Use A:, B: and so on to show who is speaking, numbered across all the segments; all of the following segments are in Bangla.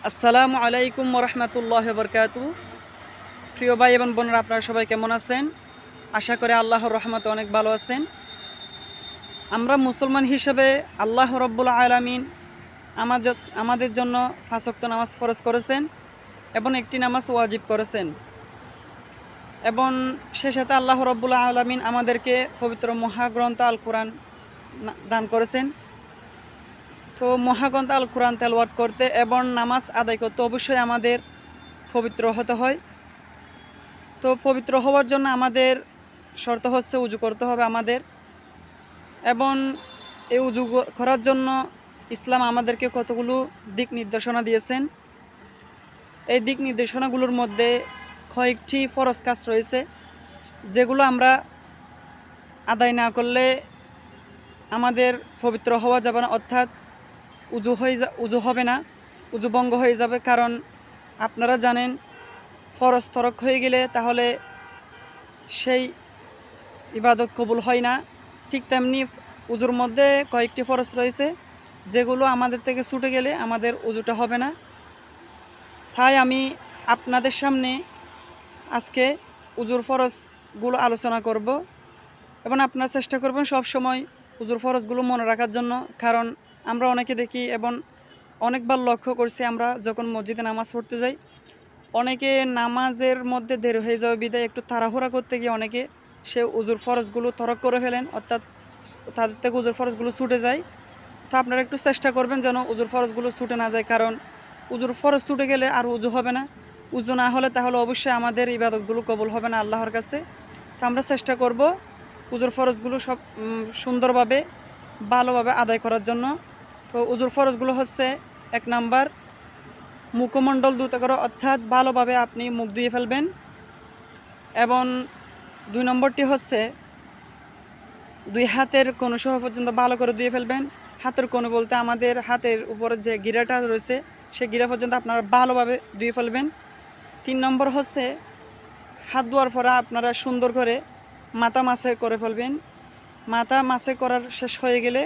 A: আসসালামু আলাইকুম ওরহমতুল্লাহ বরকাতু। প্রিয় ভাই এবং বোনেরা, আপনারা সবাই কেমন আছেন? আশা করি আল্লাহর রহমতে অনেক ভালো আছেন। আমরা মুসলমান হিসেবে আল্লাহ রব্বুল আলামিন আমাদের জন্য 5 ওয়াক্ত নামাজ ফরজ করেছেন এবং একটি নামাজ ওয়াজিব করেছেন, এবং সে সাথে আল্লাহ রব্বুল আলামিন আমাদেরকে পবিত্র মহাগ্রন্থ আল কোরআন দান করেছেন। তো মহাগ্রন্থ আল কোরআন তেলাওয়াত করতে এবং নামাজ আদায় করতে অবশ্যই আমাদের পবিত্র হতে হয়। তো পবিত্র হওয়ার জন্য আমাদের শর্ত হচ্ছে উজু করতে হবে আমাদের, এবং এই উজু করার জন্য ইসলাম আমাদেরকে কতগুলো দিক নির্দেশনা দিয়েছেন। এই দিক নির্দেশনাগুলোর মধ্যে কয়েকটি ফরজ কাজ রয়েছে, যেগুলো আমরা আদায় না করলে আমাদের পবিত্র হওয়া যাবে না, অর্থাৎ উজু হবে না, উজু ভঙ্গ হয়ে যাবে। কারণ আপনারা জানেন, ফরজ তরক হয়ে গেলে তাহলে সেই ইবাদত কবুল হয় না। ঠিক তেমনি উজুর মধ্যে কয়েকটি ফরজ রয়েছে, যেগুলো আমাদের থেকে ছুটে গেলে আমাদের উজুটা হবে না। তাই আমি আপনাদের সামনে আজকে উজুর ফরজগুলো আলোচনা করব, এবং আপনারা চেষ্টা করবেন সব সময় উজুর ফরজগুলো মনে রাখার জন্য। কারণ আমরা অনেকে দেখি এবং অনেকবার লক্ষ্য করছি, আমরা যখন মসজিদে নামাজ পড়তে যাই, অনেকে নামাজের মধ্যে দেরি হয়ে যাবে বিদায় একটু তাড়াহুড়া করতে গিয়ে অনেকে সে উজুর ফরজগুলো তরক করে ফেলেন, অর্থাৎ তাদের থেকে উজুর ফরজগুলো ছুটে যায়। তো আপনারা একটু চেষ্টা করবেন যেন উজুর ফরজগুলো ছুটে না যায়, কারণ উজুর ফরজ ছুটে গেলে আর উজু হবে না। উজু না হলে তাহলে অবশ্যই আমাদের ইবাদতগুলো কবুল হবে না আল্লাহর কাছে। তো আমরা চেষ্টা করব উজুর ফরজগুলো সব সুন্দরভাবে ভালোভাবে আদায় করার জন্য। তো উজুর ফরজগুলো হচ্ছে, 1 নাম্বার, মুখমণ্ডল ধুতে করো, অর্থাৎ ভালোভাবে আপনি মুখ ধুয়ে ফেলবেন। এবং 2 নম্বরটি হচ্ছে 2 হাতের কোণা সহ পর্যন্ত ভালো করে ধুয়ে ফেলবেন। হাতের কোণা বলতে আমাদের হাতের উপরে যে গিরাটা রয়েছে সেই গিরা পর্যন্ত আপনারা ভালোভাবে ধুয়ে ফেলবেন। 3 নম্বর হচ্ছে, হাত ধোয়ার পরে আপনারা সুন্দর করে মাথা মাসে করে ফেলবেন। মাথা মাসে করার শেষ হয়ে গেলে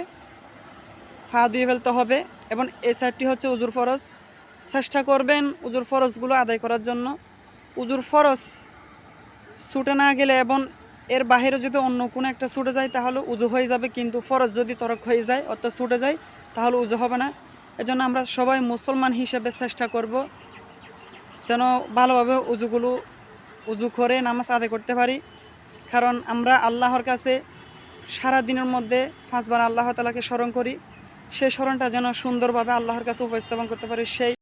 A: পা ধুয়ে ফেলতে হবে। এবং এই 4টি হচ্ছে উজুর ফরজ। চেষ্টা করবেন উজুর ফরজগুলো আদায় করার জন্য। উজুর ফরজ ছুটে না গেলে এবং এর বাইরে যদি অন্য কোনো একটা ছুটে যায় তাহলে উজু হয়ে যাবে, কিন্তু ফরজ যদি তরক হয়ে যায় অর্থাৎ ছুটে যায় তাহলে উজু হবে না। এজন্য আমরা সবাই মুসলমান হিসেবে চেষ্টা করব যেন ভালোভাবে উজু করে নামাজ আদায় করতে পারি। কারণ আমরা আল্লাহর কাছে সারা দিনের মধ্যে 5 বার আল্লাহ তাআলাকে স্মরণ করি, সেই স্মরণটা যেন সুন্দরভাবে আল্লাহর কাছে উপস্থাপন করতে পারি, সেই